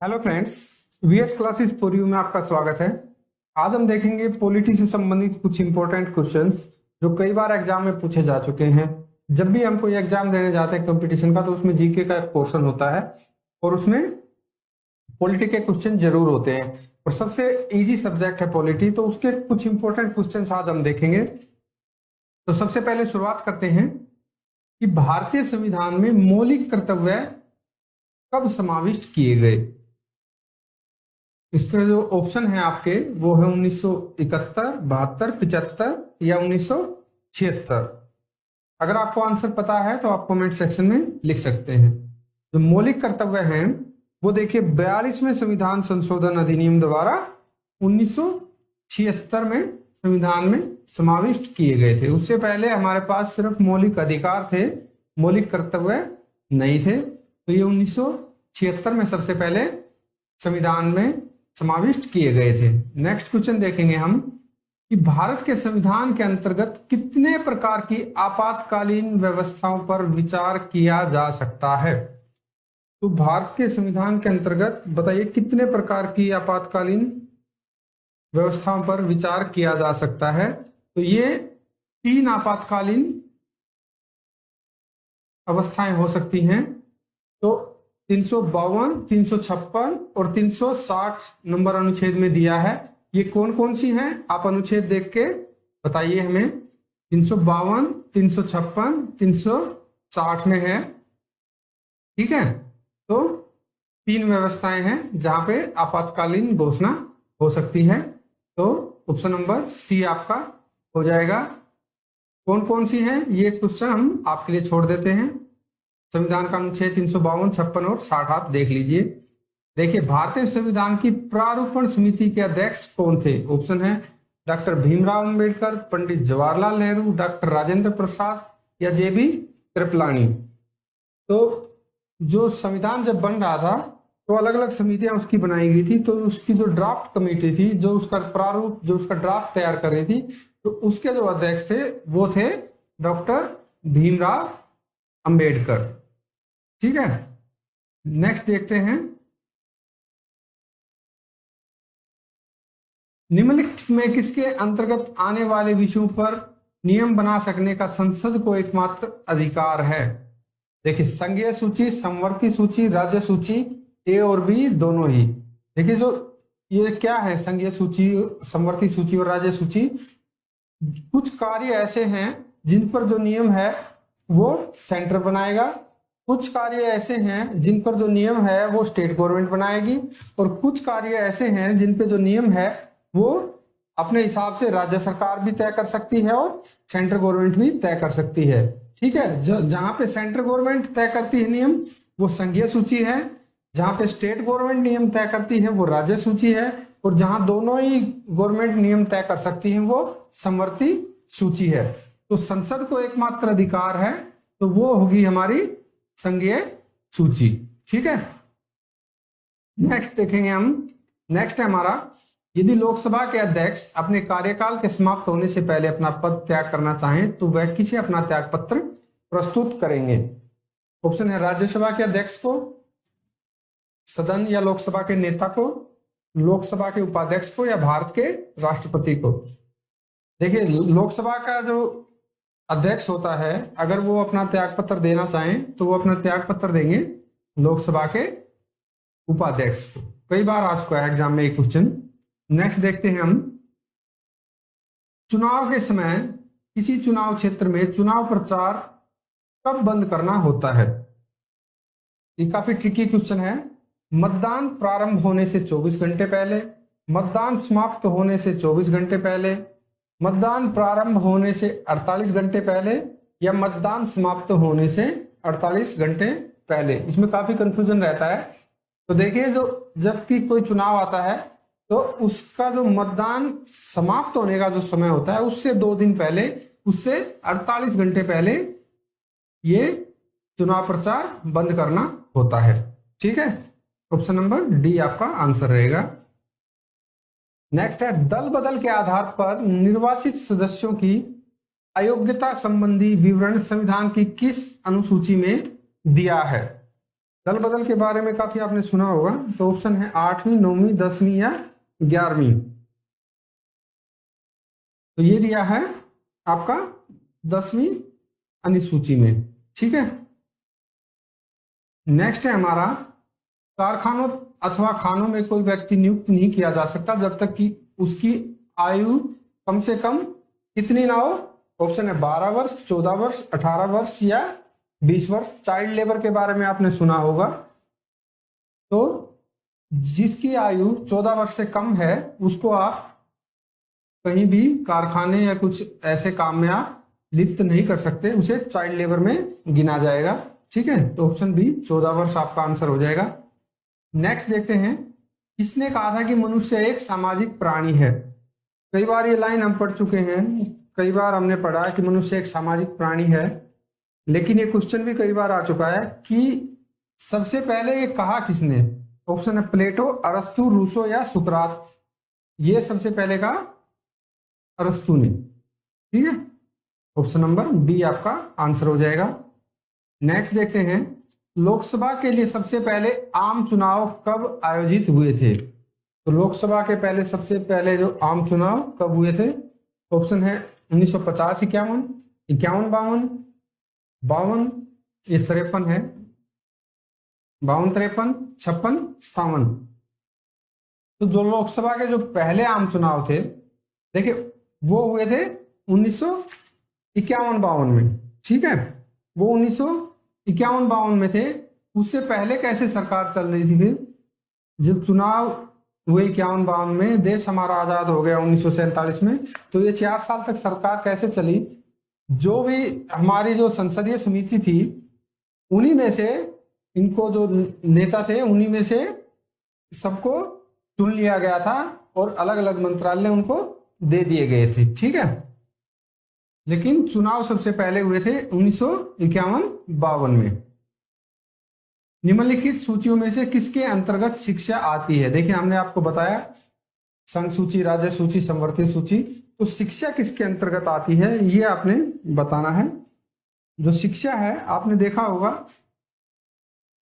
Hello friends, VS classes for you में आपका स्वागत है। आज हम देखेंगे पॉलिटी से संबंधित कुछ इंपॉर्टेंट क्वेश्चंस जो कई बार एग्जाम में पूछे जा चुके हैं। जब भी हम कोई एग्जाम देने जाते हैं कंपटीशन का, तो उसमें जीके का एक पोर्शन होता है और उसमें पॉलिटी के क्वेश्चन जरूर होते हैं और सबसे इजी सब्जेक्ट है पॉलिटी, तो उसके कुछ इंपॉर्टेंट क्वेश्चन आज हम देखेंगे। तो सबसे पहले शुरुआत करते हैं कि भारतीय संविधान में मौलिक कर्तव्य कब समाविष्ट किए गए। इसके जो ऑप्शन है आपके वो है 1971, 72, 75 या 1976। अगर आपको आंसर पता है तो आप कमेंट सेक्शन में लिख सकते हैं। जो मौलिक कर्तव्य हैं वो देखिए 42वें संविधान संशोधन अधिनियम द्वारा 1976 में संविधान में समाविष्ट किए गए थे। उससे पहले हमारे पास सिर्फ मौलिक अधिकार थे, मौलिक कर्तव्य नहीं थे। तो ये 1976 में सबसे पहले संविधान में समाविष्ट किए गए थे। नेक्स्ट क्वेश्चन देखेंगे हम कि भारत के संविधान के अंतर्गत कितने प्रकार की आपातकालीन व्यवस्थाओं पर विचार किया जा सकता है। तो भारत के संविधान के अंतर्गत बताइए कितने प्रकार की आपातकालीन व्यवस्थाओं पर विचार किया जा सकता है। तो ये 3 आपातकालीन अवस्थाएं हो सकती हैं। तो 352, 356 और 360 नंबर अनुच्छेद में दिया है। ये कौन कौन सी हैं, आप अनुच्छेद देख के बताइए हमें। 352, 356, 360 में है। ठीक है, तो 3 व्यवस्थाएं हैं जहां पे आपातकालीन घोषणा हो सकती है। तो ऑप्शन नंबर सी आपका हो जाएगा। कौन कौन सी हैं ये क्वेश्चन हम आपके लिए छोड़ देते हैं। संविधान का अनुच्छेद 352, 56 और 60 आप देख लीजिए। देखिए भारतीय संविधान की प्रारूपण समिति के अध्यक्ष कौन थे। ऑप्शन है डॉक्टर भीमराव अंबेडकर, पंडित जवाहरलाल नेहरू, डॉक्टर राजेंद्र प्रसाद या जेबी कृपलानी। तो जो संविधान जब बन रहा था तो अलग अलग समितियां उसकी बनाई गई थी। तो उसकी जो ड्राफ्ट कमेटी थी, जो उसका प्रारूप, जो उसका ड्राफ्ट तैयार कर रही थी, तो उसके जो अध्यक्ष थे वो थे डॉक्टर भीमराव अंबेडकर। ठीक है, नेक्स्ट देखते हैं। निम्नलिखित में किसके अंतर्गत आने वाले विषयों पर नियम बना सकने का संसद को एकमात्र अधिकार है। देखिए संघीय सूची, समवर्ती सूची, राज्य सूची, ए और बी दोनों ही। देखिए जो ये क्या है, संघीय सूची, समवर्ती सूची और राज्य सूची, कुछ कार्य ऐसे हैं जिन पर जो नियम है वो सेंटर बनाएगा, कुछ कार्य ऐसे हैं जिन पर जो नियम है वो स्टेट गवर्नमेंट बनाएगी, और कुछ कार्य ऐसे हैं जिन पे जो नियम है वो अपने हिसाब से राज्य सरकार भी तय कर सकती है और सेंट्रल गवर्नमेंट भी तय कर सकती है। ठीक है, जहां पे सेंट्रल गवर्नमेंट तय करती है नियम वो संघीय सूची है, जहां पे स्टेट गवर्नमेंट नियम तय करती है वो राज्य सूची है, और जहां दोनों ही गवर्नमेंट नियम तय कर सकती है वो समवर्ती सूची है। तो संसद को एकमात्र अधिकार है तो वो होगी हमारी संघीय सूची। ठीक है, नेक्स्ट देखेंगे हम। नेक्स्ट है हमारा, यदि लोकसभा के अध्यक्ष अपने कार्यकाल के समाप्त होने से पहले अपना पद त्याग करना चाहें तो वह किसे अपना त्याग पत्र प्रस्तुत करेंगे। ऑप्शन है राज्यसभा के अध्यक्ष को, सदन या लोकसभा के नेता को, लोकसभा के उपाध्यक्ष को या भारत के राष्ट्रपति को। देखिए लोकसभा का जो अध्यक्ष होता है, अगर वो अपना त्याग पत्र देना चाहें तो वो अपना त्याग पत्र देंगे लोकसभा के उपाध्यक्ष को। कई बार आ चुका है एग्जाम में ये क्वेश्चन। नेक्स्ट देखते हैं हम, चुनाव के समय किसी चुनाव क्षेत्र में चुनाव प्रचार कब बंद करना होता है। ये काफी ट्रिकी क्वेश्चन है। मतदान प्रारंभ होने से 24 घंटे पहले, मतदान समाप्त होने से 24 घंटे पहले, मतदान प्रारंभ होने से 48 घंटे पहले या मतदान समाप्त होने से 48 घंटे पहले। इसमें काफी कंफ्यूजन रहता है। तो देखिए जो जबकि कोई चुनाव आता है तो उसका जो मतदान समाप्त होने का जो समय होता है उससे 2 दिन पहले, उससे 48 घंटे पहले ये चुनाव प्रचार बंद करना होता है। ठीक है, ऑप्शन नंबर डी आपका आंसर रहेगा। नेक्स्ट है, दल बदल के आधार पर निर्वाचित सदस्यों की अयोग्यता संबंधी विवरण संविधान की किस अनुसूची में दिया है। दल बदल के बारे में काफी आपने सुना होगा, तो ऑप्शन है 8वीं, 9वीं, 10वीं या 11वीं। तो ये दिया है आपका 10वीं अनुसूची में। ठीक है, नेक्स्ट है हमारा, कारखानों अथवा खानों में कोई व्यक्ति नियुक्त नहीं किया जा सकता जब तक कि उसकी आयु कम से कम कितनी ना हो। ऑप्शन है 12 वर्ष, 14 वर्ष, 18 वर्ष या 20 वर्ष। चाइल्ड लेबर के बारे में आपने सुना होगा, तो जिसकी आयु 14 वर्ष से कम है उसको आप कहीं भी कारखाने या कुछ ऐसे काम में आप लिप्त नहीं कर सकते, उसे चाइल्ड लेबर में गिना जाएगा। ठीक है, तो ऑप्शन बी 14 वर्ष आपका आंसर हो जाएगा। नेक्स्ट देखते हैं, किसने कहा था कि मनुष्य एक सामाजिक प्राणी है। कई बार ये लाइन हम पढ़ चुके हैं, कई बार हमने पढ़ा कि मनुष्य एक सामाजिक प्राणी है, लेकिन ये क्वेश्चन भी कई बार आ चुका है कि सबसे पहले ये कहा किसने। ऑप्शन है प्लेटो, अरस्तु, रूसो या सुकरात। ये सबसे पहले कहा अरस्तु ने। ठीक है, ऑप्शन नंबर बी आपका आंसर हो जाएगा। नेक्स्ट देखते हैं, लोकसभा के लिए सबसे पहले आम चुनाव कब आयोजित हुए थे। तो लोकसभा के पहले सबसे पहले जो आम चुनाव कब हुए थे, ऑप्शन है 1950, 51, 51, 52, 52, ये 53 है, 52, 53, 56, 57। तो जो लोकसभा के जो पहले आम चुनाव थे, देखिए वो हुए थे 1951-52 में। ठीक है, वो 1951-52 में थे। उससे पहले कैसे सरकार चल रही थी, फिर जब चुनाव हुए 51-52 में, देश हमारा आजाद हो गया 1947 में, तो ये 4 साल तक सरकार कैसे चली। जो भी हमारी जो संसदीय समिति थी, उन्हीं में से इनको जो नेता थे उन्हीं में से सबको चुन लिया गया था और अलग अलग मंत्रालय उनको दे दिए गए थे। ठीक है, लेकिन चुनाव सबसे पहले हुए थे 1951-52 में। निम्नलिखित सूचियों में से किसके अंतर्गत शिक्षा आती है। देखिए हमने आपको बताया संघ सूची, राज्य सूची, समवर्ती सूची, तो शिक्षा किसके अंतर्गत आती है ये आपने बताना है। जो शिक्षा है आपने देखा होगा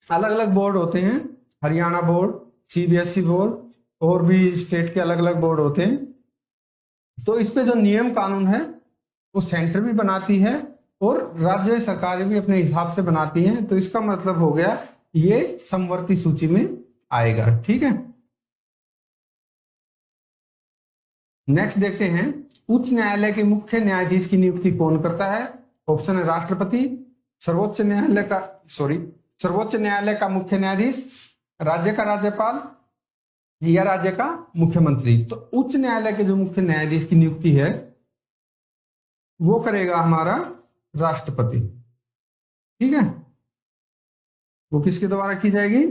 अलग अलग बोर्ड होते हैं, हरियाणा बोर्ड, सीबीएसई बोर्ड और भी स्टेट के अलग अलग बोर्ड होते हैं। तो इस पे जो नियम कानून है वो सेंटर भी बनाती है और राज्य सरकारें भी अपने हिसाब से बनाती हैं। तो इसका मतलब हो गया ये समवर्ती सूची में आएगा। ठीक है, नेक्स्ट देखते हैं, उच्च न्यायालय के मुख्य न्यायाधीश की नियुक्ति कौन करता है। ऑप्शन है राष्ट्रपति, सर्वोच्च न्यायालय का मुख्य न्यायाधीश, राज्य का राज्यपाल या राज्य का मुख्यमंत्री। तो उच्च न्यायालय के जो मुख्य न्यायाधीश की नियुक्ति है वो करेगा हमारा राष्ट्रपति। ठीक है, वो किसके द्वारा की जाएगी,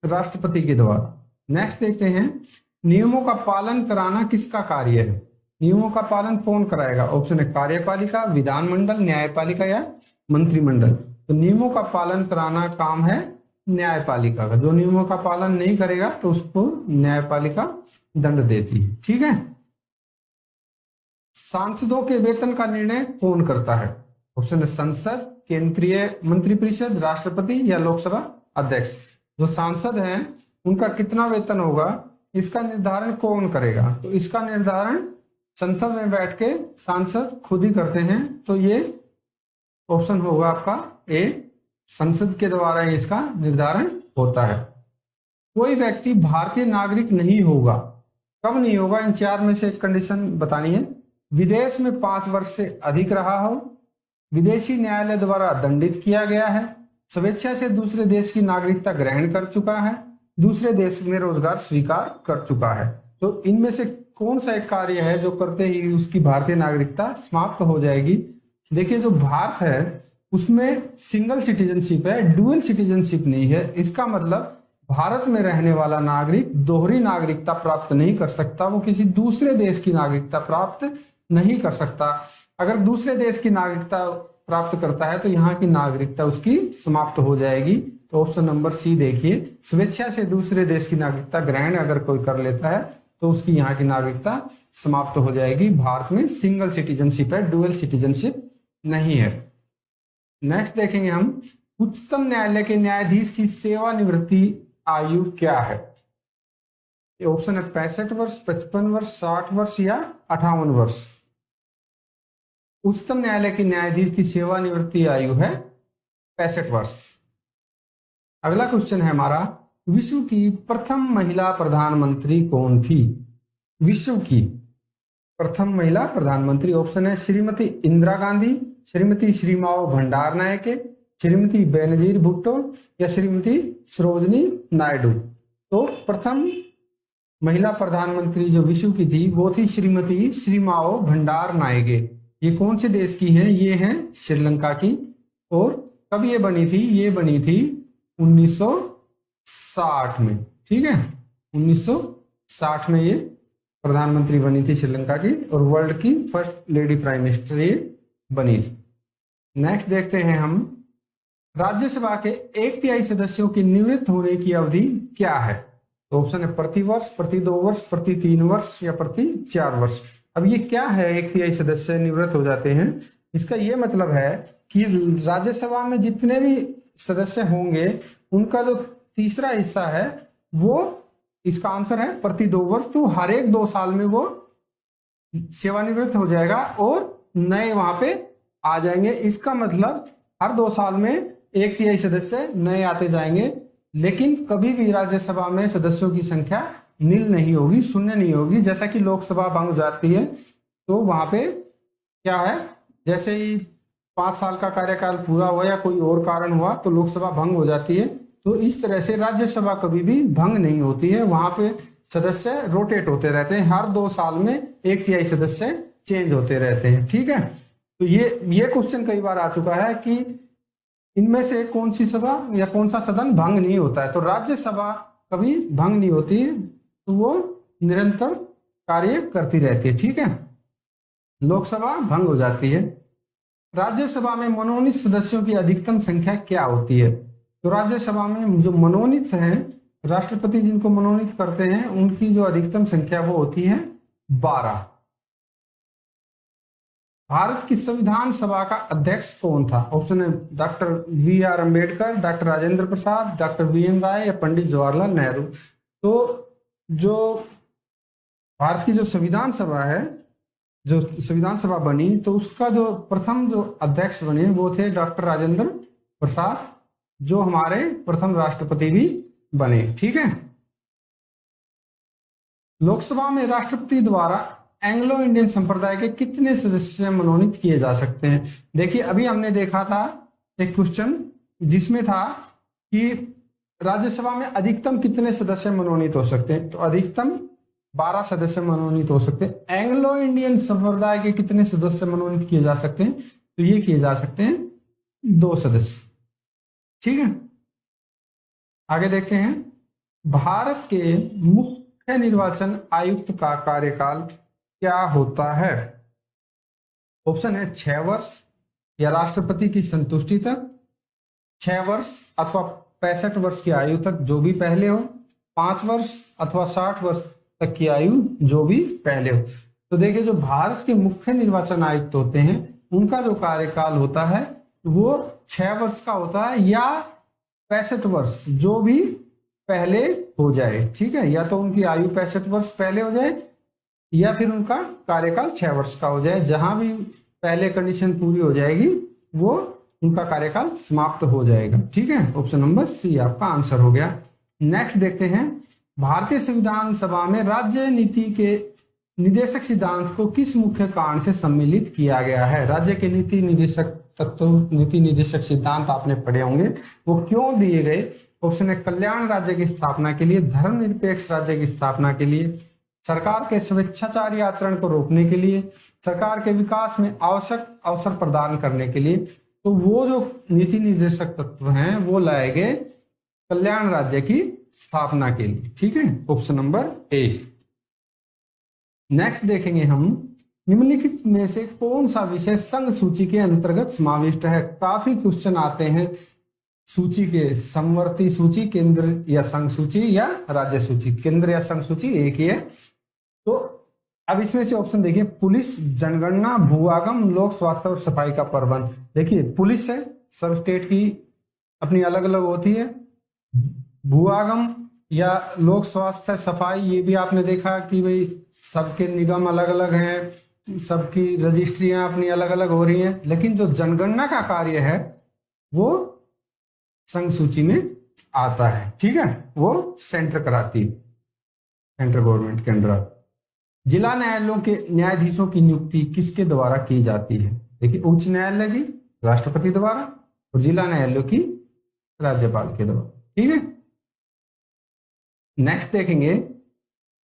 राष्ट्रपति के द्वारा। नेक्स्ट देखते हैं, नियमों का पालन कराना किसका कार्य है। नियमों का पालन कौन कराएगा। ऑप्शन है कार्यपालिका, विधानमंडल, न्यायपालिका या मंत्रिमंडल। तो नियमों का पालन कराना काम है न्यायपालिका का। जो नियमों का पालन नहीं करेगा तो उसको न्यायपालिका दंड देती है। ठीक है, सांसदों के वेतन का निर्णय कौन करता है। ऑप्शन है संसद, केंद्रीय मंत्रिपरिषद, राष्ट्रपति या लोकसभा अध्यक्ष। जो सांसद हैं उनका कितना वेतन होगा इसका निर्धारण कौन करेगा। तो इसका निर्धारण संसद में बैठ के सांसद खुद ही करते हैं। तो ये ऑप्शन होगा आपका ए, संसद के द्वारा इसका निर्धारण होता है। कोई व्यक्ति भारतीय नागरिक नहीं होगा, कब नहीं होगा, इन 4 में से एक कंडीशन बतानी है। विदेश में 5 वर्ष से अधिक रहा हो, विदेशी न्यायालय द्वारा दंडित किया गया है, स्वेच्छा से दूसरे देश की नागरिकता ग्रहण कर चुका है, दूसरे देश में रोजगार स्वीकार कर चुका है। तो इनमें से कौन सा एक कार्य है जो करते ही उसकी भारतीय नागरिकता समाप्त हो जाएगी। देखिए जो भारत है उसमें सिंगल सिटीजनशिप है, डुअल सिटीजनशिप नहीं है। इसका मतलब भारत में रहने वाला नागरिक दोहरी नागरिकता प्राप्त नहीं कर सकता, वो किसी दूसरे देश की नागरिकता प्राप्त नहीं कर सकता। अगर दूसरे देश की नागरिकता प्राप्त करता है तो यहाँ की नागरिकता उसकी समाप्त हो जाएगी। तो ऑप्शन नंबर सी देखिए, स्वेच्छा से दूसरे देश की नागरिकता ग्रहण अगर कोई कर लेता है तो उसकी यहाँ की नागरिकता समाप्त हो जाएगी। भारत में सिंगल सिटीजनशिप है, डुअल सिटीजनशिप नहीं है। नेक्स्ट देखेंगे हम, उच्चतम न्यायालय के न्यायाधीश की सेवानिवृत्ति आयु क्या है? ये ऑप्शन है 65 वर्ष, 55 वर्ष, 60 वर्ष या 58 वर्ष। उच्चतम न्यायालय के न्यायाधीश की सेवानिवृत्ति आयु है 65 वर्ष। अगला क्वेश्चन है हमारा, विश्व की प्रथम महिला प्रधानमंत्री कौन थी? विश्व की प्रथम महिला प्रधानमंत्री, ऑप्शन है श्रीमती इंदिरा गांधी, श्रीमती श्रीमाओ भंडारनायके, श्रीमती बेनजीर भुट्टो या श्रीमती सरोजनी नायडू। तो प्रथम महिला प्रधानमंत्री जो विश्व की थी वो थी श्रीमती श्रीमाओ भंडारनायके। ये कौन से देश की है? ये है श्रीलंका की। और कब ये बनी थी? ये बनी थी 1960 में। ठीक है, 1960 में ये प्रधानमंत्री बनी थी श्रीलंका की, और वर्ल्ड की फर्स्ट लेडी प्राइम मिनिस्टर ये बनी थी। नेक्स्ट देखते हैं हम, राज्यसभा के 1/3 सदस्यों की निवृत्त होने की अवधि क्या है? तो ऑप्शन है प्रति वर्ष, प्रति 2 वर्ष, प्रति 3 वर्ष या प्रति 4 वर्ष। अब ये क्या है 1/3 सदस्य निवृत्त हो जाते हैं? इसका ये मतलब है कि राज्यसभा में जितने भी सदस्य होंगे उनका जो तीसरा हिस्सा है वो, इसका आंसर है प्रति 2 वर्ष। तो हर एक 2 साल में वो सेवानिवृत्त हो जाएगा और नए वहां पे आ जाएंगे। इसका मतलब हर 2 साल में 1/3 सदस्य नए आते जाएंगे, लेकिन कभी भी राज्यसभा में सदस्यों की संख्या नील नहीं होगी, शून्य नहीं होगी। जैसा कि लोकसभा भंग हो जाती है तो वहां पे क्या है, जैसे ही 5 साल का कार्यकाल पूरा हुआ या कोई और कारण हुआ तो लोकसभा भंग हो जाती है। तो इस तरह से राज्यसभा कभी भी भंग नहीं होती है, वहां पे सदस्य रोटेट होते रहते हैं, हर 2 साल में 1/3 सदस्य चेंज होते रहते हैं। ठीक है, तो ये क्वेश्चन कई बार आ चुका है कि इनमें से कौन सी सभा या कौन सा सदन भंग नहीं होता है। तो राज्यसभा कभी भंग नहीं होती है, तो वो निरंतर कार्य करती रहती है। ठीक है, लोकसभा भंग हो जाती है। राज्यसभा में मनोनीत सदस्यों की अधिकतम संख्या क्या होती है? तो राज्यसभा में जो मनोनीत हैं, राष्ट्रपति जिनको मनोनीत करते हैं, उनकी जो अधिकतम संख्या वो होती है 12। भारत की संविधान सभा का अध्यक्ष कौन था? ऑप्शन है doctor VR Ambedkar, doctor Rajendra Prasad, doctor VN Roy या पंडित जवाहरलाल नेहरू। तो जो भारत की जो संविधान सभा है, जो संविधान सभा बनी, तो उसका जो प्रथम जो अध्यक्ष बने वो थे डॉक्टर राजेंद्र प्रसाद, जो हमारे प्रथम राष्ट्रपति भी बने। ठीक है, लोकसभा में राष्ट्रपति द्वारा एंग्लो इंडियन संप्रदाय के कितने सदस्य मनोनीत किए जा सकते हैं? देखिए, अभी हमने देखा था एक क्वेश्चन जिसमें था कि राज्यसभा में अधिकतम कितने सदस्य मनोनीत हो सकते हैं, तो अधिकतम 12 सदस्य मनोनीत हो सकते हैं। एंग्लो इंडियन संप्रदाय के कितने सदस्य मनोनीत किए जा सकते हैं? तो ये किए जा सकते हैं 2 सदस्य। ठीक है, आगे देखते हैं, भारत के मुख्य निर्वाचन आयुक्त का कार्यकाल क्या होता है? ऑप्शन है 6 वर्ष या राष्ट्रपति की संतुष्टि तक, 6 वर्ष अथवा 65 वर्ष की आयु तक जो भी पहले हो, 5 वर्ष अथवा 60 वर्ष तक की आयु जो भी पहले हो। तो देखिए, जो भारत के मुख्य निर्वाचन आयुक्त होते हैं उनका जो कार्यकाल होता है वो 6 वर्ष का होता है या 65 वर्ष जो भी पहले हो जाए। ठीक है, या तो उनकी आयु 65 वर्ष पहले हो जाए या फिर उनका कार्यकाल 6 वर्ष का हो जाए। जहां भी पहले कंडीशन पूरी हो जाएगी वो उनका कार्यकाल समाप्त हो जाएगा। ठीक है, ऑप्शन नंबर सी आपका आंसर हो गया। नेक्स्ट देखते हैं, भारतीय संविधान सभा में राज्य नीति के निदेशक सिद्धांत को किस मुख्य कारण से सम्मिलित किया गया है? राज्य के नीति निदेशक तत्व, नीति निदेशक सिद्धांत आपने पढ़े होंगे, वो क्यों दिए गए? ऑप्शन है कल्याण राज्य की स्थापना के लिए, धर्मनिरपेक्ष राज्य की स्थापना के लिए, सरकार के स्वेच्छाचारी आचरण को रोकने के लिए, सरकार के विकास में आवश्यक अवसर प्रदान करने के लिए। तो वो जो नीति निर्देशक तत्व हैं वो लाए गए कल्याण राज्य की स्थापना के लिए। ठीक है, ऑप्शन नंबर ए। नेक्स्ट देखेंगे हम, निम्नलिखित में से कौन सा विषय संघ सूची के अंतर्गत समाविष्ट है? काफी क्वेश्चन आते हैं सूची के, समवर्ती सूची, केंद्र या संघ सूची या राज्य सूची। केंद्र या संघ सूची एक ही है। तो अब इसमें से ऑप्शन देखिए, पुलिस, जनगणना, भू आगम, लोक स्वास्थ्य और सफाई का प्रबंध। देखिए, पुलिस है सब स्टेट की अपनी अलग अलग होती है। भूआगम या लोक स्वास्थ्य सफाई, ये भी आपने देखा कि भाई सबके निगम अलग अलग हैं, सबकी रजिस्ट्रियां अपनी अलग अलग हो रही हैं, लेकिन जो जनगणना का कार्य है वो संघ सूची में आता है। ठीक है, वो सेंटर कराती है, सेंट्रल गवर्नमेंट के अंडर। जिला न्यायालयों के न्यायाधीशों की नियुक्ति किसके द्वारा की जाती है? देखिए, उच्च न्यायालय की राष्ट्रपति द्वारा और जिला न्यायालयों की राज्यपाल के द्वारा। ठीक है, नेक्स्ट देखेंगे,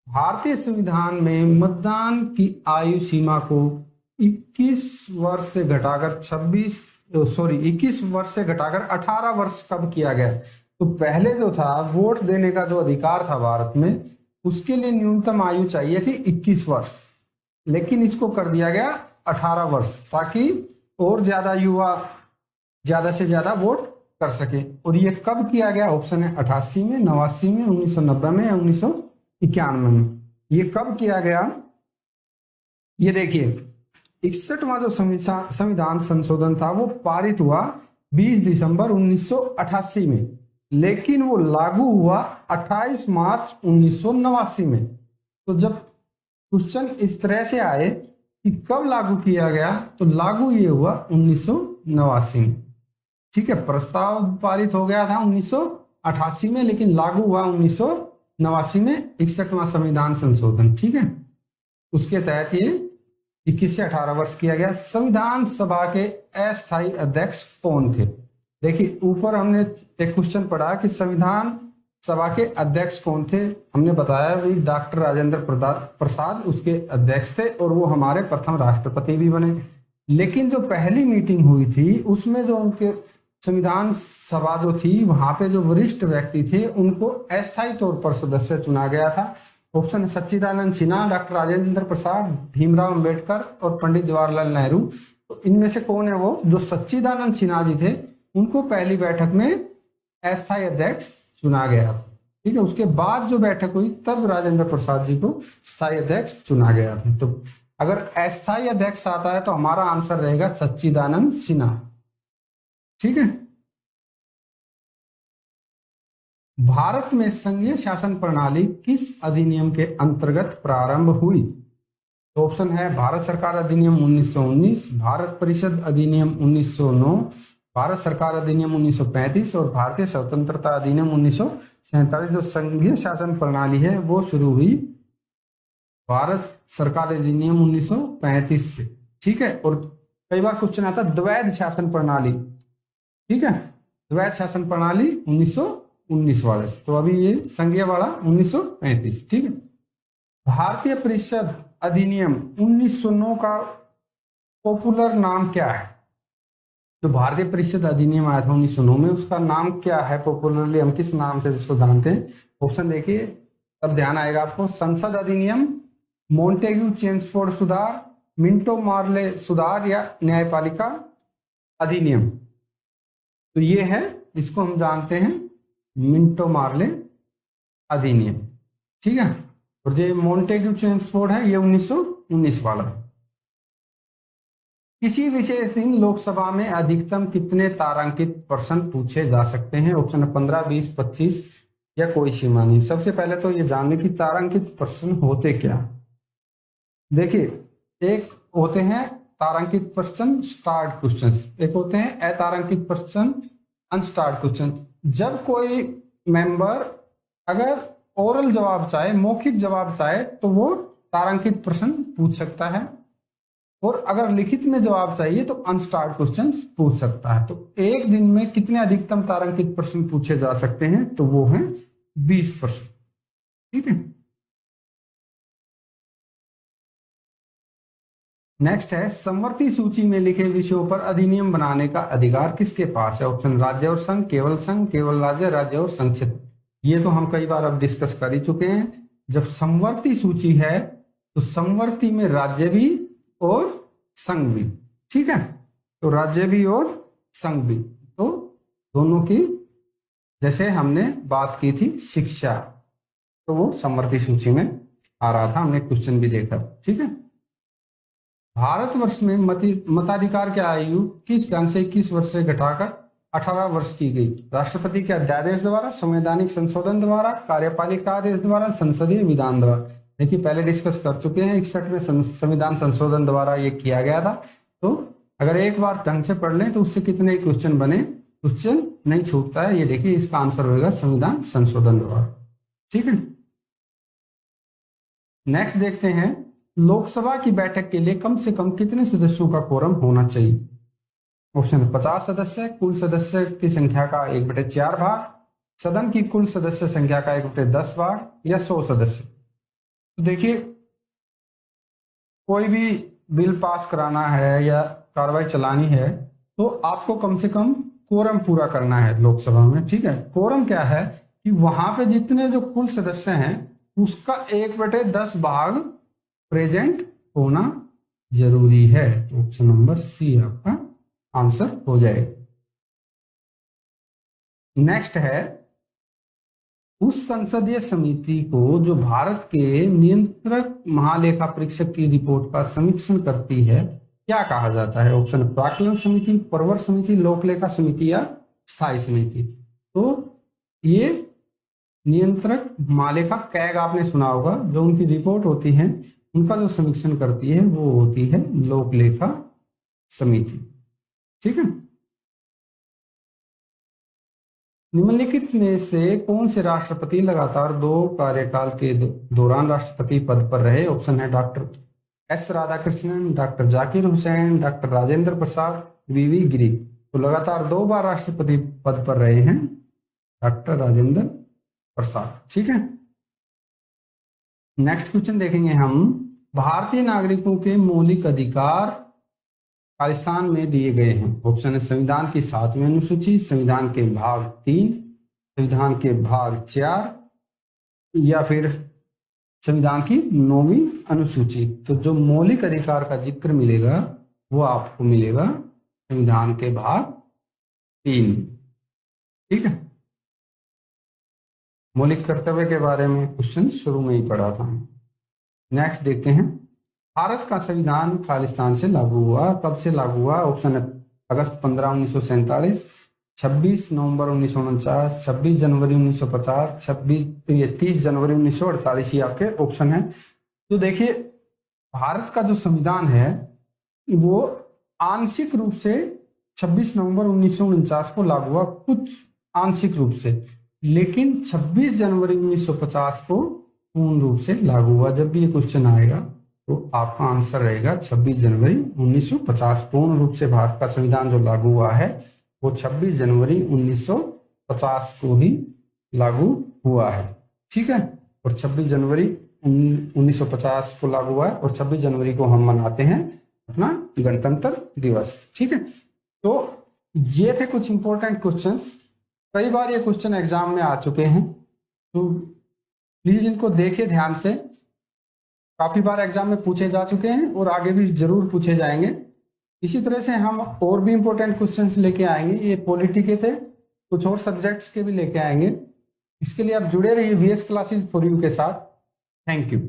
भारतीय संविधान में मतदान की आयु सीमा को 21 वर्ष से घटाकर 21 वर्ष से घटाकर 18 वर्ष कब किया गया? तो पहले जो था वोट देने का जो अधिकार था भारत में, उसके लिए न्यूनतम आयु चाहिए थी 21 वर्ष, लेकिन इसको कर दिया गया 18 वर्ष, ताकि और ज्यादा युवा ज्यादा से ज्यादा वोट कर सके। और ये कब किया गया? ऑप्शन है 88 में, 89 में, 1990 में या 1991 में। ये कब किया गया? ये देखिए, 61वां जो संविधान संशोधन था वो पारित हुआ 20 दिसंबर 1988 में, लेकिन वो लागू हुआ 28 मार्च 1989 में। तो जब क्वेश्चन इस तरह से आए कि कब लागू किया गया, तो लागू ये हुआ 1989 में। ठीक है, प्रस्ताव पारित हो गया था 1988 में, लेकिन लागू हुआ 1989 में 61वां संविधान संशोधन। ठीक है, उसके तहत ये 21 से 18 वर्ष किया गया। संविधान सभा के अस्थायी अध्यक्ष कौन थे? देखिए, ऊपर हमने एक क्वेश्चन पढ़ा कि संविधान सभा के अध्यक्ष कौन थे। हमने बताया भी डॉक्टर राजेंद्र प्रसाद उसके अध्यक्ष थे और वो हमारे प्रथम राष्ट्रपति भी बने। लेकिन जो पहली मीटिंग हुई थी उसमें जो उनके संविधान सभा जो थी, वहां पे जो वरिष्ठ व्यक्ति थे उनको अस्थायी तौर पर सदस्य चुना गया था। ऑप्शन सच्चिदानंद सिन्हा, डॉक्टर राजेंद्र प्रसाद, भीमराव अंबेडकर और पंडित जवाहरलाल नेहरू। तो इनमें से कौन है वो? जो सच्चिदानंद सिन्हा जी थे उनको पहली बैठक में अस्थायी अध्यक्ष चुना गया था। ठीक है, उसके बाद जो बैठक हुई तब राजेंद्र प्रसाद जी को स्थायी अध्यक्ष चुना गया था। तो अगर अस्थायी अध्यक्ष आता है तो हमारा आंसर रहेगा सच्चिदानंद सिन्हा। ठीक है, भारत में संघीय शासन प्रणाली किस अधिनियम के अंतर्गत प्रारंभ हुई? तो ऑप्शन है भारत सरकार अधिनियम 1919, भारत परिषद अधिनियम 1909, भारत सरकार अधिनियम 1935 और भारतीय स्वतंत्रता अधिनियम 1947। जो संघीय शासन प्रणाली है वो शुरू हुई भारत सरकार अधिनियम 1935 से। ठीक है, और कई बार क्वेश्चन आता है द्वैध शासन प्रणाली। ठीक है, द्वैध शासन प्रणाली 1919 वाले से, तो अभी ये संघीय वाला 1935। ठीक है, भारतीय परिषद अधिनियम 1909 का पॉपुलर नाम क्या है? जो भारतीय परिषद अधिनियम आया था 1909 में, उसका नाम क्या है पॉपुलरली? हम किस नाम से जिसको जानते हैं? ऑप्शन देखिए, तब ध्यान आएगा आपको। संसद अधिनियम, मोंटेग्यू चेम्सफोर्ड सुधार, मिंटो मार्ले सुधार या न्यायपालिका अधिनियम। तो ये है, इसको हम जानते हैं मिंटो मार्ले अधिनियम। ठीक है, और जो मोंटेग्यू चेम्सफोर्ड है ये 1919 वाला है। किसी विशेष दिन लोकसभा में अधिकतम कितने तारांकित प्रश्न पूछे जा सकते हैं? ऑप्शन 15, 20, 25 या कोई सीमा नहीं। सबसे पहले तो ये जानने की तारांकित प्रश्न होते क्या। देखिए, एक होते हैं तारांकित प्रश्न स्टार्ड क्वेश्चंस, एक होते हैं अतारांकित प्रश्न अनस्टार्ड क्वेश्चन। जब कोई मेंबर अगर ओरल जवाब चाहे, मौखिक जवाब चाहे, तो वो तारांकित प्रश्न पूछ सकता है, और अगर लिखित में जवाब चाहिए तो अनस्टार्ड क्वेश्चन पूछ सकता है। तो एक दिन में कितने अधिकतम तारांकित प्रश्न पूछे जा सकते हैं? तो वो है 20 प्रश्न। ठीक है, नेक्स्ट है, समवर्ती सूची में लिखे विषयों पर अधिनियम बनाने का अधिकार किसके पास है? ऑप्शन राज्य और संघ, केवल राज्य, राज्य और संघ क्षेत्र। ये तो हम कई बार अब डिस्कस कर ही चुके हैं। जब समवर्ती सूची है तो समवर्ती में राज्य भी और संघ भी। ठीक है, तो राज्य भी और संघ भी, तो दोनों की, जैसे हमने बात की थी शिक्षा, तो वो समवर्ती सूची में आ रहा था, हमने क्वेश्चन भी देखा। ठीक है, भारतवर्ष में मताधिकार की आयु किस ढंग से 21 वर्ष से घटाकर 18 वर्ष की गई। राष्ट्रपति के अध्यादेश द्वारा, संवैधानिक संशोधन द्वारा, कार्यपालिका आदेश द्वारा, संसदीय विधान द्वारा। देखिए पहले डिस्कस कर चुके हैं, 61 में संविधान संशोधन द्वारा ये किया गया था। तो अगर एक बार ढंग से पढ़ लें तो उससे कितने क्वेश्चन बने, क्वेश्चन नहीं छूटता है। ये देखिए इसका आंसर होगा संविधान संशोधन द्वारा। ठीक है, नेक्स्ट देखते हैं, लोकसभा की बैठक के लिए कम से कम कितने सदस्यों का कोरम होना चाहिए। ऑप्शन 50 सदस्य, कुल सदस्य की संख्या का 1/4 भाग, सदन की कुल सदस्य संख्या का 1/10 भाग, या 100 सदस्य। तो देखिए कोई भी बिल पास कराना है या कार्रवाई चलानी है तो आपको कम से कम कोरम पूरा करना है लोकसभा में। ठीक है, कोरम क्या है कि वहां पे जितने जो कुल सदस्य हैं उसका 1/10 भाग प्रेजेंट होना जरूरी है। तो ऑप्शन नंबर सी आपका आंसर हो जाएगा। नेक्स्ट है, उस संसदीय समिति को जो भारत के नियंत्रक महालेखा परीक्षक की रिपोर्ट का समीक्षण करती है क्या कहा जाता है। ऑप्शन प्राक्कलन समिति, प्रवर समिति, लोकलेखा समिति, या स्थायी समिति। तो ये नियंत्रक महालेखा कैग आपने सुना होगा, जो उनकी रिपोर्ट होती है उनका जो समीक्षण करती है वो होती है लोकलेखा समिति। ठीक है, निम्नलिखित में से कौन से राष्ट्रपति लगातार 2 कार्यकाल के दौरान राष्ट्रपति पद पर रहे। ऑप्शन है doctor S Radhakrishnan, doctor Zakir Hussain, doctor Rajendra Prasad, VV Giri. तो लगातार 2 बार राष्ट्रपति पद पर रहे हैं डॉक्टर राजेंद्र प्रसाद। ठीक है, नेक्स्ट क्वेश्चन देखेंगे हम, भारतीय नागरिकों के मौलिक अधिकार खालिस्तान में दिए गए हैं। ऑप्शन है संविधान की 7वीं अनुसूची, संविधान के भाग 3, संविधान के भाग 4, या फिर संविधान की 9वीं अनुसूची। तो जो मौलिक अधिकार का जिक्र मिलेगा वो आपको मिलेगा संविधान के भाग 3। ठीक है, मौलिक कर्तव्य के बारे में क्वेश्चन शुरू में ही पढ़ा था। नेक्स्ट देखते हैं, भारत का संविधान खालिस्तान से लागू हुआ, कब से लागू हुआ। ऑप्शन है अगस्त 15, 1947, 26 नवंबर 1949, 26 जनवरी 1950, 30 जनवरी 1948, ये आपके ऑप्शन है। तो देखिए भारत का जो संविधान है वो आंशिक रूप से 26 नवंबर 1949 को लागू हुआ, कुछ आंशिक रूप से, लेकिन 26 जनवरी 1950 को पूर्ण रूप से लागू हुआ। जब भी ये क्वेश्चन आएगा तो आपका आंसर रहेगा 26 जनवरी 1950। पूर्ण रूप से भारत का संविधान जो लागू हुआ है वो 26 जनवरी 1950 को ही लागू हुआ है। ठीक है, और 26 जनवरी 1950 को लागू हुआ है और 26 जनवरी को हम मनाते हैं अपना गणतंत्र दिवस। ठीक है, तो ये थे कुछ इंपॉर्टेंट क्वेश्चंस। कई बार ये क्वेश्चन एग्जाम में आ चुके हैं, तो प्लीज इनको देखिए ध्यान से। काफी बार एग्जाम में पूछे जा चुके हैं और आगे भी जरूर पूछे जाएंगे। इसी तरह से हम और भी इंपॉर्टेंट क्वेश्चंस लेके आएंगे। ये पॉलिटी के थे, कुछ और सब्जेक्ट्स के भी लेके आएंगे। इसके लिए आप जुड़े रहिए VS क्लासेस फॉर यू के साथ। Thank you.